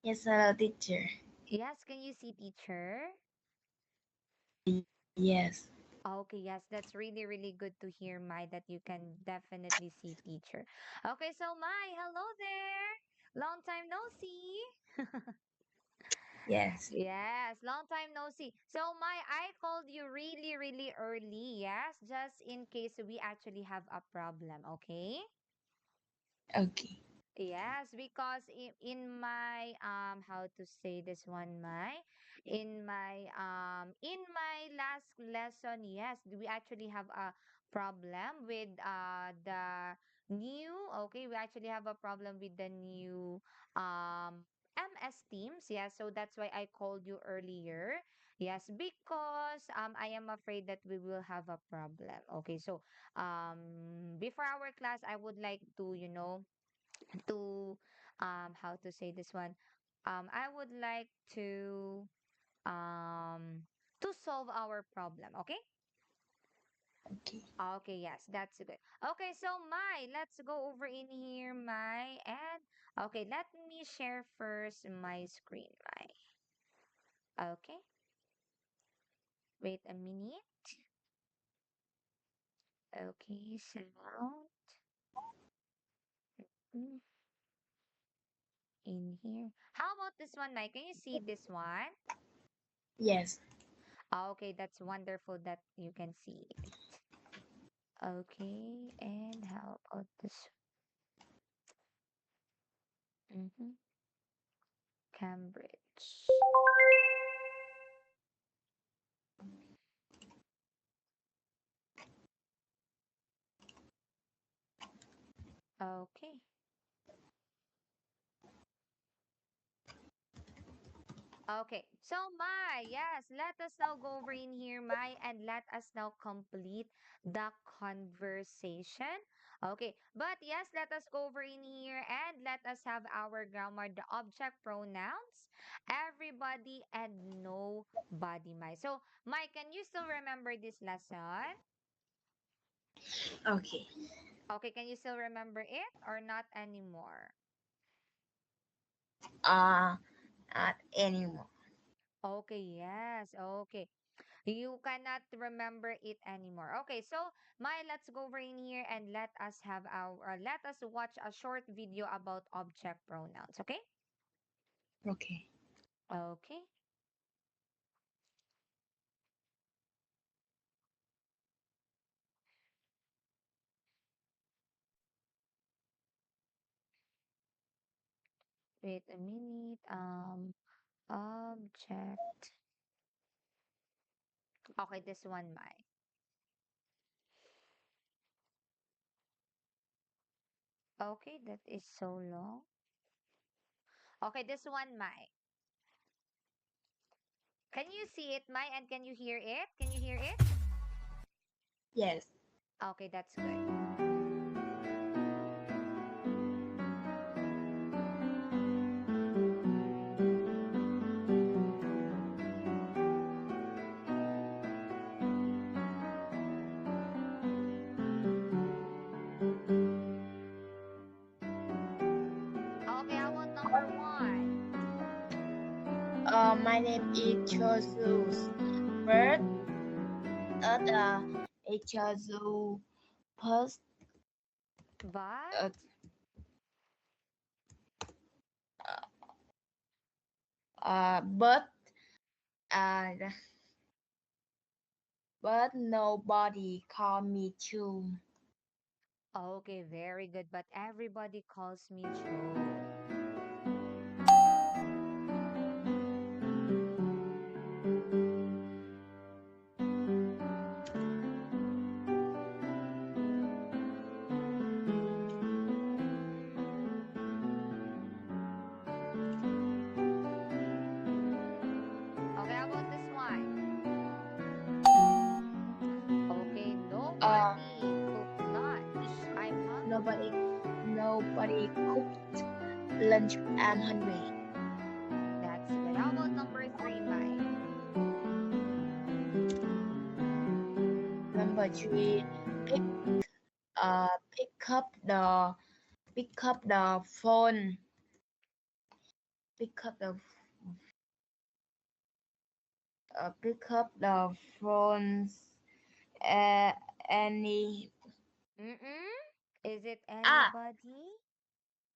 Yes, hello, teacher. Yes, can you see teacher? Yes. Okay, yes, that's really, really good to hear, Mai, that you can definitely see teacher. Okay, so Mai, hello there. Long time no see. Yes. Yes, long time no see. So, Mai, I called you really, really early, yes, just in case we actually have a problem, okay? Okay. Yes, because in my how to say this one, my in my last lesson, yes, we actually have a problem with the new, okay, we actually have a problem with the new MS Teams. Yes, so that's why I called you earlier. Yes, because I am afraid that we will have a problem. Okay, so before our class I would like to, to how to say this one, I would like um to solve our problem. Okay. Okay. Okay, yes, that's good. Okay, so my let's go over in here, my, and okay, let me share first my screen, my. Okay, wait a minute. Okay, so mm, in here, how about this one, Mike? Can you see this one? Yes. Okay, that's wonderful that you can see it. Okay, and how about this? Mm-hmm. Cambridge. Okay. Okay. So, Mai, yes, let us now go over in here, Mai, and let us now complete the conversation. Okay. But yes, let us go over in here and let us have our grammar, the object pronouns, everybody and nobody, Mai. So, Mai, can you still remember this lesson? Okay. Okay, can you still remember it or not anymore? Uh, not anymore. Okay, yes. Okay. You cannot remember it anymore. Okay, so Mai, let's go over in here and let us have let us watch a short video about object pronouns, okay? Okay. Okay. Wait a minute. Object. Okay, this one, Mai. Okay, that is so long. Okay, this one, Mai. Can you see it, Mai, and can you hear it? Can you hear it? Yes. Okay, that's good. Okay, how about number one? My name is Jesus. First, Jesus. First, But uh, but, uh, but nobody call me Chu. okay, very good. But everybody calls me Joe. Okay, how about this one? Okay, Uh, nobody cook lunch. I'm hungry. nobody, nobody cooked lunch. I'm hungry. That's good. How about number three, Mai? Number three, pick, uh, pick up the, pick up the phone. pick up the phones. Uh, any Mm-mm. Is it ah anybody?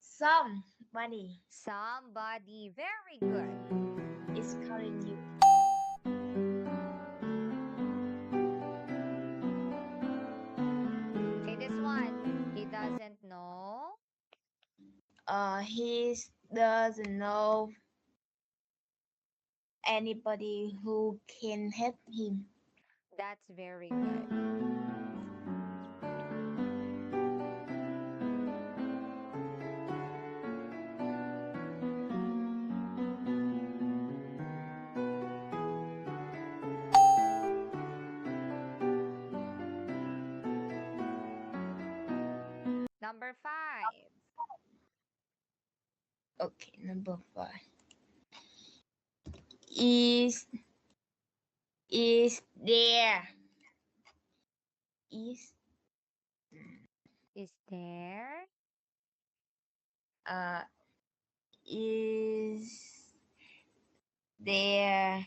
somebody Somebody. Very good. is calling you. Okay, this one. He doesn't know. He doesn't know anybody who can help him. That's very good. Number five. Okay, number 5 is is there is Is there? uh is there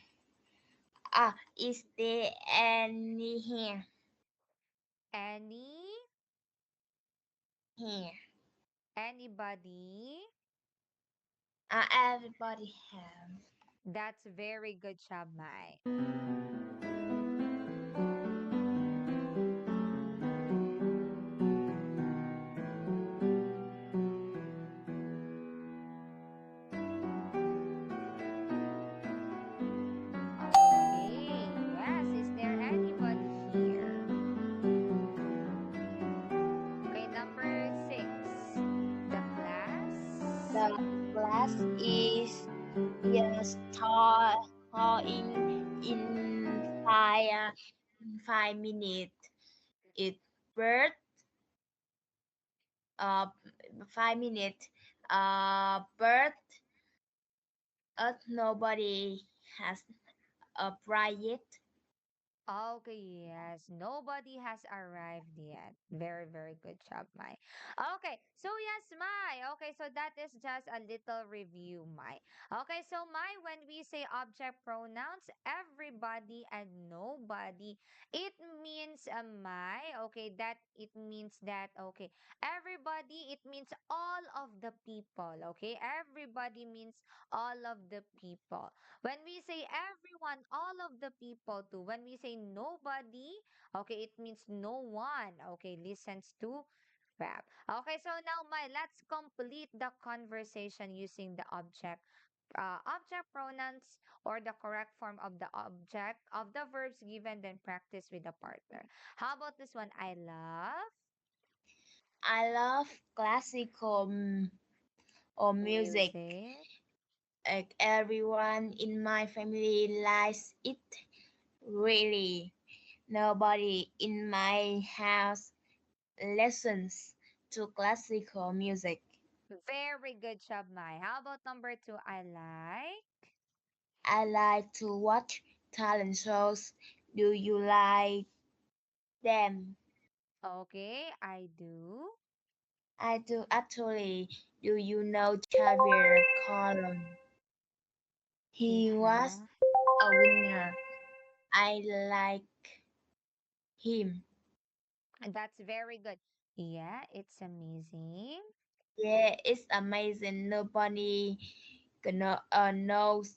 is there any Any? here? Anybody? Everybody have. That's very good job, Mai. Okay. Yes. Is there anybody here? Okay. Number six. The class. The class is yes tall in 5 minutes. It bird uh 5 minutes bird nobody has a bride yet. Okay, yes. Nobody has arrived yet. Very, very good job, Mai. Okay, so yes, Mai. Okay, so that is just a little review, Mai. Okay, so Mai, when we say object pronouns, everybody and nobody, it means Mai. Okay, that it means that, okay, everybody, it means all of the people. Okay, everybody means all of the people. When we say everyone, all of the people too. When we say nobody, okay, it means no one, okay, listens to rap. Okay, so now my let's complete the conversation using the object pronouns or the correct form of the object of the verbs given, then practice with a partner. How about this one? I love I love classical or music. music. Like everyone in my family likes it. Really, nobody in my house listens to classical music. Very good job, Mai. How about number two? I like. I like to watch talent shows. Do you like them? Okay, I do. I do actually. Do you know Xavier Colon? He was Yeah, a winner. I like him. that's very good. Yeah, it's amazing. Yeah, it's amazing. Nobody knows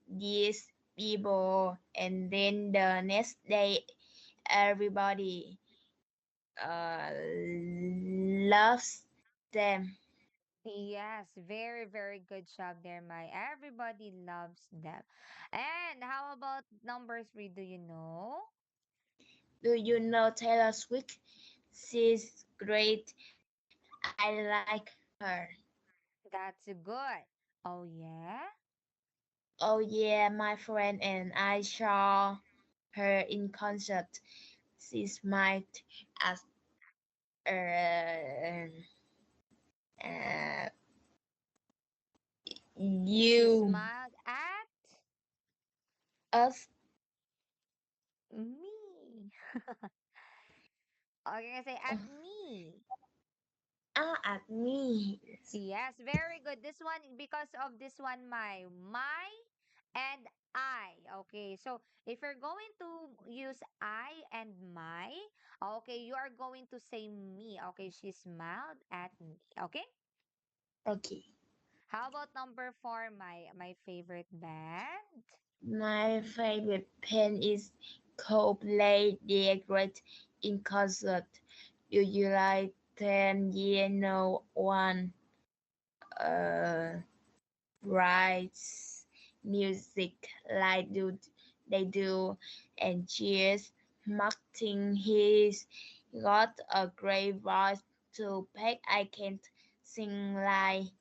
these people, and then the next day, everybody loves them. Yes, very, very good job there, Mai. Everybody loves them. And how about number three? Do you know? Do you know Taylor Swift? She's great. I like her. That's good. Oh, yeah? Oh yeah, my friend and I saw her in concert. She smiled at uh, uh, She you smiled at us. me. Okay, I say at me. Ah, at me. Yes, very good. This one, because of this one, my and I. Okay, so if you're going to use I and my, okay, you are going to say me. Okay, she smiled at me. Okay. Okay. How about number four, my favorite band? My favorite band is Coldplay. They are great in concert. Do you like them? Yeah, no one uh writes music like do they do, and Cheers Martin. He's got a great voice to pick. I can't sing like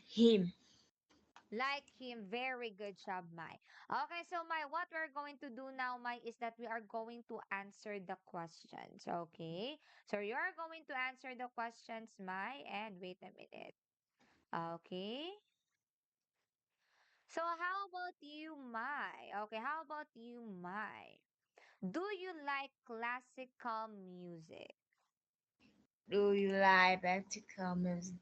him. Like him, very good job, Mai. Okay, so Mai, what we're going to do now, Mai, is that we are going to answer the questions. Okay, so you are going to answer the questions, Mai, and wait a minute. Okay, so how about you, Mai? Okay, how about you, Mai? Do you like classical music? Do you like practical music?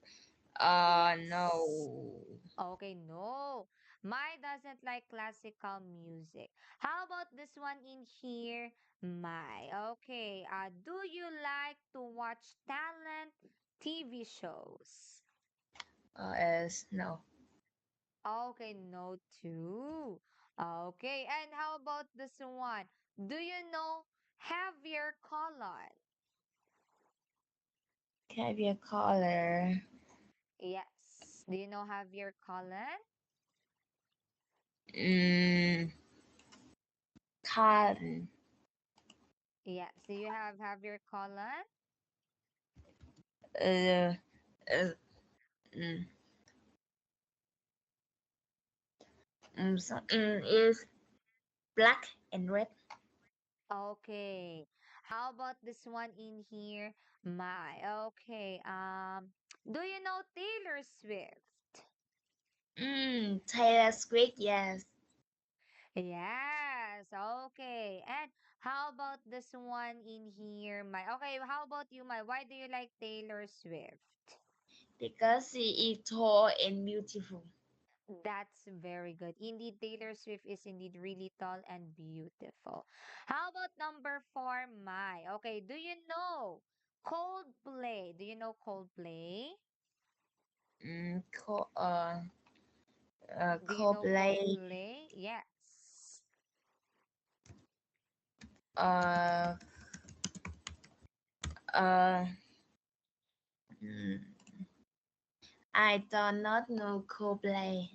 Yes. No. Okay, no. Mai doesn't like classical music. How about this one in here? Mai. Okay. Do you like to watch talent TV shows? No. Okay, no too. Okay, and how about this one? Do you know Javier Colon? Caviar color. Yes. Do you know Javier Colon? Mm, cotton. Yes. Do you have Javier Colon? Uh, uh, mm, is black and red. Okay. How about this one in here? My. Okay. Do you know Taylor Swift? Taylor Swift, yes. Yes. Okay. And how about this one in here? My. Okay. How about you, my? Why do you like Taylor Swift? Because she is tall and beautiful. That's very good. Indeed, Taylor Swift is indeed really tall and beautiful. How about number four, my? Okay. Do you know Coldplay? Do you know Coldplay? Mm, co- uh, Do you know Coldplay. Coldplay? Yes. Uh, uh, mm, I do not know Coldplay.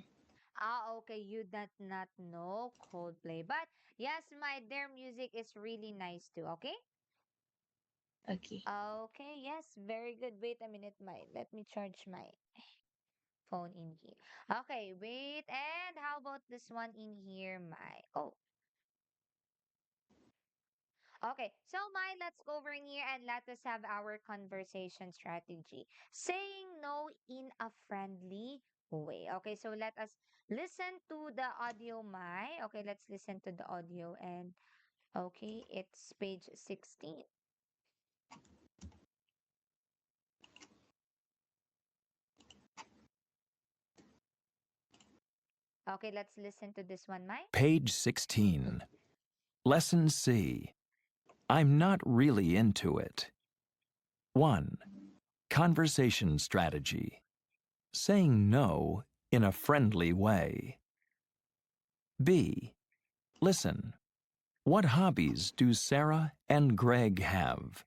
Ah, okay. You did not know Coldplay. But yes, their music is really nice too. Okay? Okay. Okay, yes, very good. Wait a minute, let me charge my phone in here. Okay, wait. And how about this one in here, Oh, okay. So, let's go over in here and let us have our conversation strategy. Saying no in a friendly way. Okay, so let us listen to the audio, Okay, let's listen to the audio. And okay, it's page 16. Okay, let's listen to this one, Mai. Page 16. Lesson C. I'm not really into it. 1. Conversation strategy. Saying no in a friendly way. B. Listen. What hobbies do Sarah and Greg have?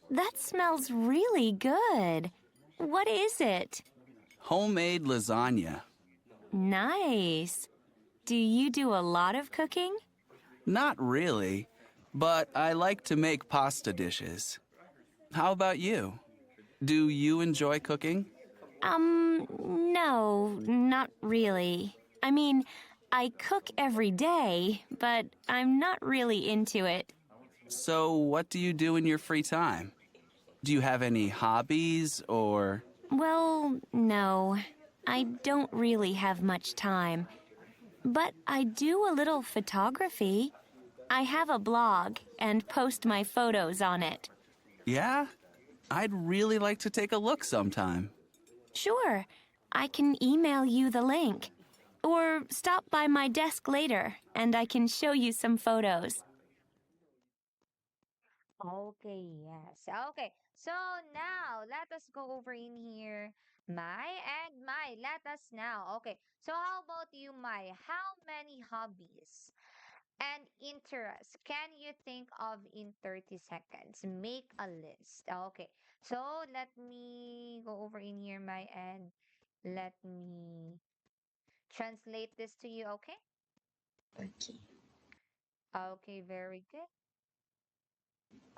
That smells really good. What is it? Homemade lasagna. Nice. Do you do a lot of cooking? Not really, but I like to make pasta dishes. How about you? Do you enjoy cooking? No, not really. I mean, I cook every day, but I'm not really into it. So, what do you do in your free time? Do you have any hobbies or. Well, no. I don't really have much time. But I do a little photography. I have a blog and post my photos on it. Yeah? I'd really like to take a look sometime. Sure, I can email you the link. Or stop by my desk later and I can show you some photos. Okay, yes. Okay. So now let us go over in here. My, let us now. Okay. So how about you, my? How many hobbies and interests can you think of in 30 seconds? Make a list. Okay. So let me go over in here, my, and let me translate this to you, okay? Okay. Okay, very good.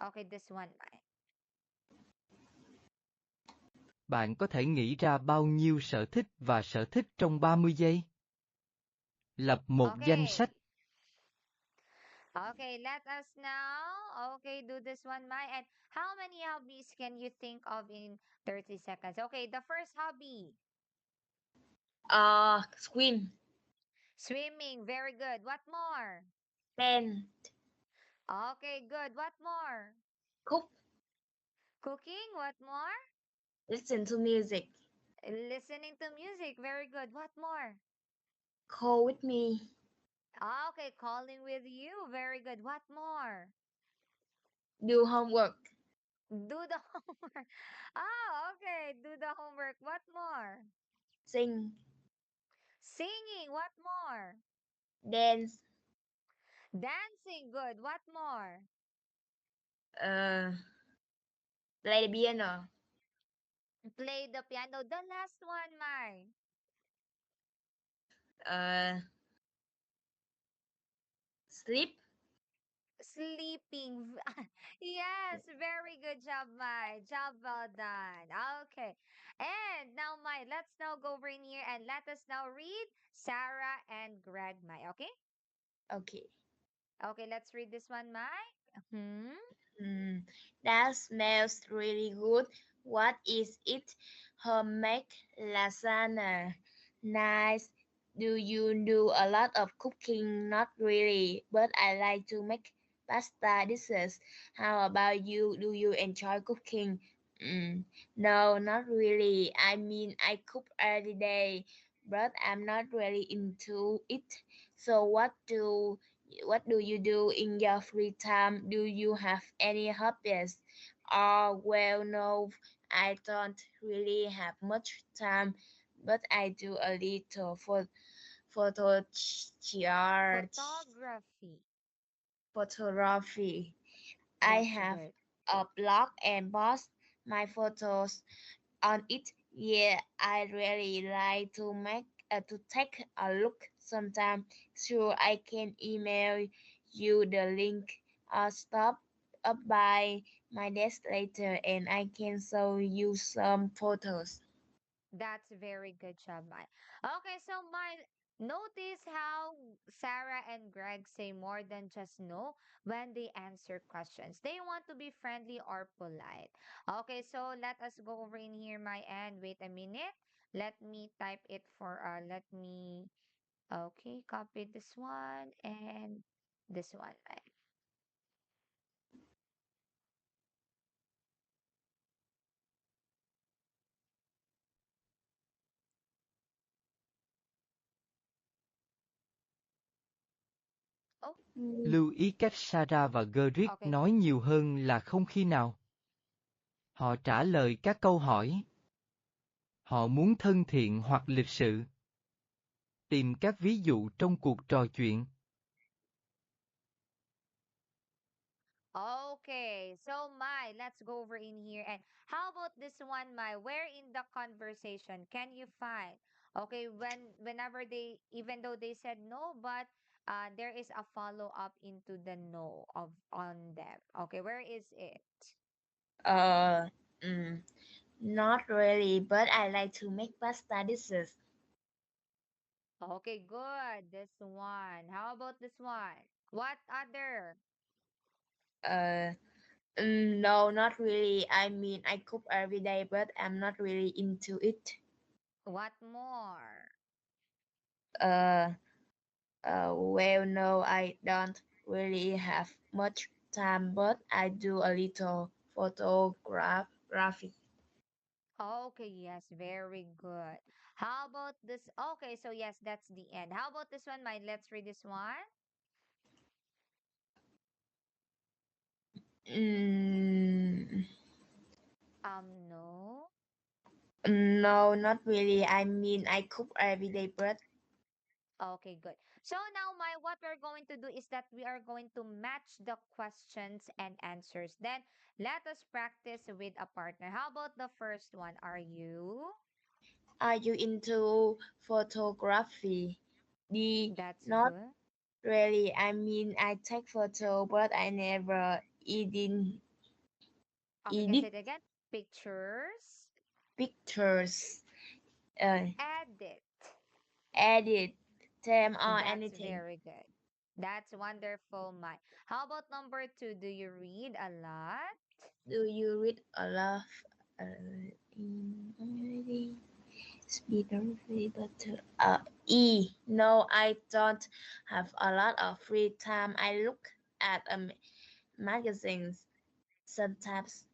Okay, this one, my. Bạn có thể nghĩ ra bao nhiêu sở thích và sở thích trong 30 giây? Lập một danh sách. Okay. Okay, let us now. Okay, do this one, my. And how many hobbies can you think of in 30 seconds? Okay, the first hobby, Swim. swimming. Very good. What more? Pen. Okay, good. What more? Cook. Cooking. What more? Listen to music. Listening to music. Very good. What more? Call with me. Okay, calling with you. Very good. What more? Do homework. Do the homework. Oh, okay. Do the homework. What more? Sing. Singing. What more? Dance. Dancing. Good. What more? Uh, Play the piano. Play the piano. The last one, Mai. Uh, Sleep. Sleeping. Yes, very good job, Mai. Job well done. Okay. And now, Mai, let's now go over in here and let us now read Sarah and Greg, Mai. Okay? Okay. Okay, let's read this one, Mai. Hmm. Mm, that smells really good. What is it? Homemade lasagna. Nice. Do you do a lot of cooking? Not really, but I like to make pasta dishes. How about you? Do you enjoy cooking? Mm, no, not really. I mean, I cook every day, but I'm not really into it. So what do you do in your free time? Do you have any hobbies? Well, no, I don't really have much time, but I do a little for photo Photography. photography. I That's have good. a blog and post my photos on it. Yeah, I really like to take a look sometime. Sure, I can email you the link or stop up by my desk later and I can show you some photos. That's very good job, Mai. Okay, so Mai, notice how Sarah and Greg say more than just no when they answer questions. They want to be friendly or polite. Okay, so let us go over in here, my end. Wait a minute. Let me type it for let me okay, copy this one and this one. Mai. Oh, Mm, Lưu ý cách Sarah và Gerrit okay. nói nhiều hơn là không khi nào. Họ trả lời các câu hỏi. Họ muốn thân thiện hoặc lịch sự. Tìm các ví dụ trong cuộc trò chuyện. Okay, so Mai, let's go over in here. And how about this one, Mai? Where in the conversation can you find? Okay, whenever they, even though they said no, but there is a follow up into the no of on them. Okay, where is it? uh, mm, Not really, but I like to make pasta dishes. Okay, good. This one. How about this one? What other? Uh, no, not really. I mean, I cook every day, but I'm not really into it. What more? Uh, well, no, I don't really have much time, but I do a little photography. Okay, yes, very good. How about this? Okay, so yes, that's the end. How about this one, my? Let's read this one. Mm, No. no, not really. I mean, I cook everyday bread. Okay, good. So now, my what we're going to do is that we are going to match the questions and answers. Then let us practice with a partner. How about the first one? Are you? Are you into photography? The That's not good. really. I mean, I take photo, but I never Okay, can I say edit it again? Pictures, pictures, uh, edit. edit them or That's anything. very good. That's wonderful, my. How about number two? Do you read a lot? Do you read a lot? In already speaker but no, I don't have a lot of free time. I look at magazines sometimes.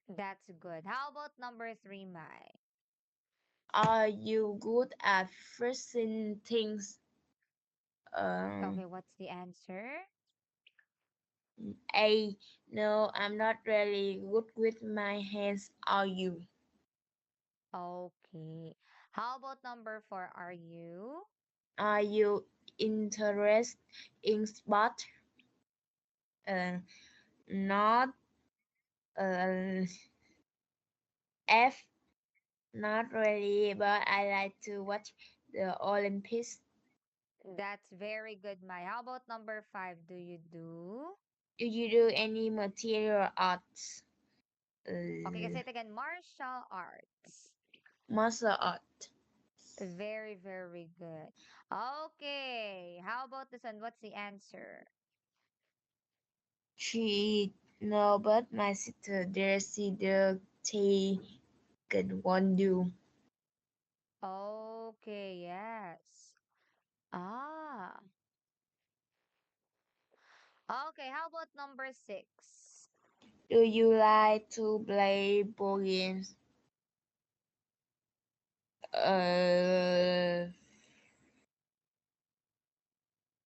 That's good. How about number three, my? Are you good at fixing things? Okay, Um, what's the answer? A. No, I'm not really good with my hands. Are you? Okay. How about number four? Are you? Are you interested in sport? Uh, not. Uh, F. Not really, but I like to watch the Olympics. That's very good, my. How about number five? Do you do? Do you do any material arts? Okay, can I Uh, say it again. Martial arts. Martial art? Very, very good. Okay. How about this one? What's the answer? She no, but my sister there see the taken one do. Okay, yes. Ah. Okay, how about number six? Do you like to play board games? Uh,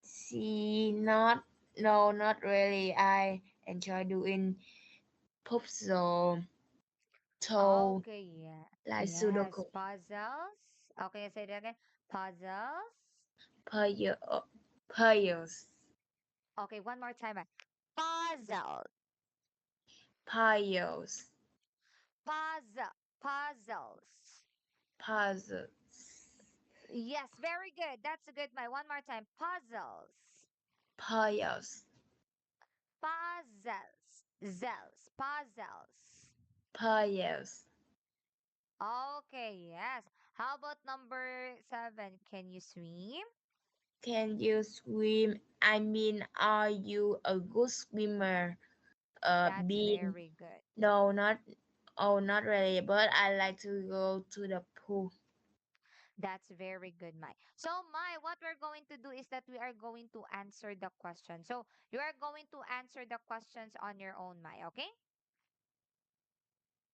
see, not no, not really. I enjoy doing puzzle, so Okay, yeah. like Yes, Sudoku, puzzles. Okay, say that again. Puzzles. puzzle, puzzles, Okay, one more time. Puzzle. puzzles, Puzzles. puzzles, Yes, very good. That's a good my. One more time. Puzzles. puzzles, Puzzles. Puzzles. puzzles. Okay, yes. How about number seven? Can you swim? Can you swim? I mean, are you a good swimmer? That's Being very good. no, not oh, not really. But I like to go to the pool. That's very good, Mai. So, Mai, what we're going to do is that we are going to answer the question. So, you are going to answer the questions on your own, Mai, okay?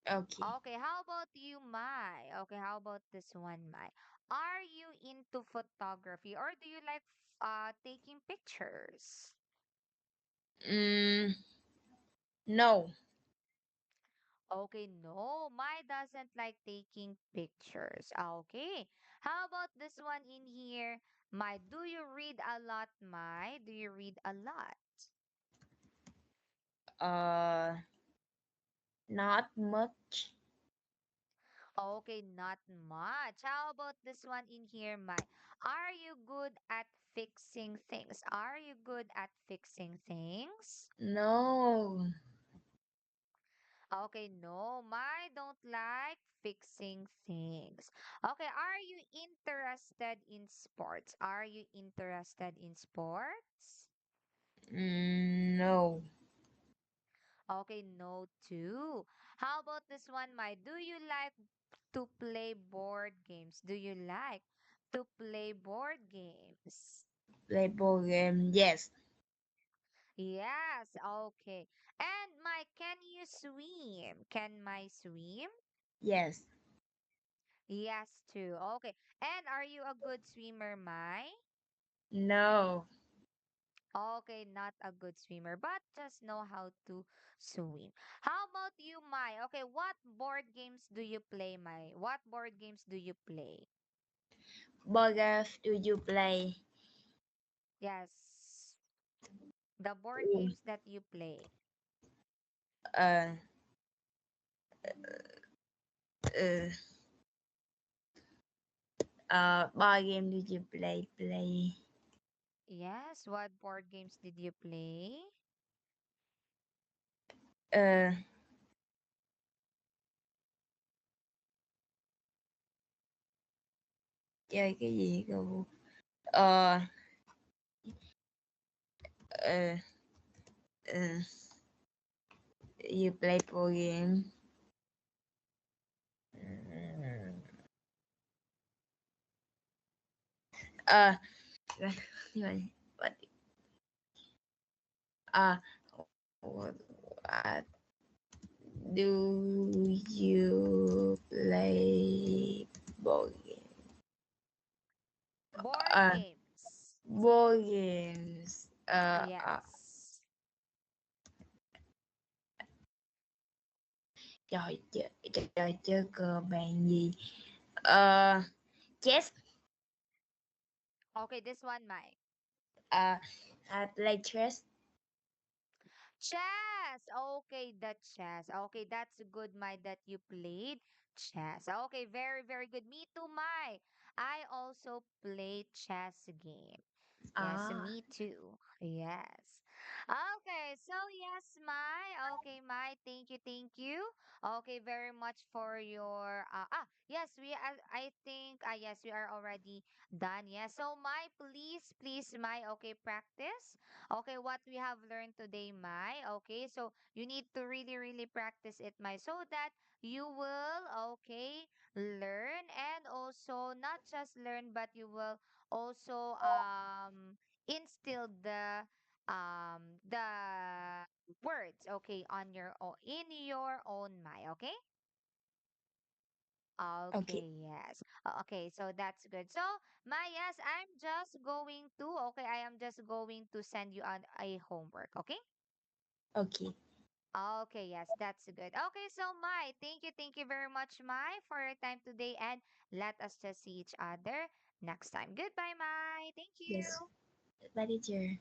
Okay. Okay, how about you, Mai? Okay, how about this one, Mai? Are you into photography or do you like taking pictures? Mm, no. Okay, no, Mai doesn't like taking pictures. Okay. How about this one in here? Mai, do you read a lot, Mai? Do you read a lot? Uh, not much. Okay, not much. How about this one in here, Mai? Are you good at fixing things? Are you good at fixing things? No. Okay, no, Mai don't like fixing things. Okay, are you interested in sports? Are you interested in sports? No. Okay, no, too. How about this one, Mai? Do you like to play board games? Do you like to play board games? Play ball game. Yes. Yes, okay. And my, can you swim? Can my swim? Yes. Yes, too. Okay. And are you a good swimmer, Mai? No. Okay, not a good swimmer, but just know how to swim. How about you, Mai? Okay, what board games do you play, Mai? What board games do you play? Burgers do you play? Yes, the board Mm, games that you play. Uh, uh, Board game do you play? Yes, what board games did you play? Uh, Chơi cái gì cơ? Ờ, uh, uh, you play board game? Uh, what? Uh, what do you play board game? Board Uh, games. Board games. Yes. Trò chơi cờ bàn gì? Ờ, Chess. Okay, this one, Mai. Uh, I play chess. Chess. Okay, the chess. Okay, that's good, Mai, that you played chess. Okay, very, very good. Me too, Mai. I also play chess game. Yes, À, me too. Yes. Okay, so yes, Mai. Okay, Mai, thank you, thank you. Okay, very much for your yes, I think yes, we are already done. Yes. So Mai, please, please, Mai, okay, practice. Okay, what we have learned today, Mai. Okay, so you need to really, really practice it, Mai, so that you will okay learn, and also not just learn, but you will also instill the words, okay, on your own, in your own mind, okay. okay, Okay, yes. Okay, so that's good. So my, yes, I'm just going to, okay, I am just going to send you on a homework, okay. okay. Okay, yes, that's good. Okay, so Mai, thank you very much, Mai, for your time today, and let us just see each other next time. Goodbye, Mai. Thank Yes. you. Bye, teacher.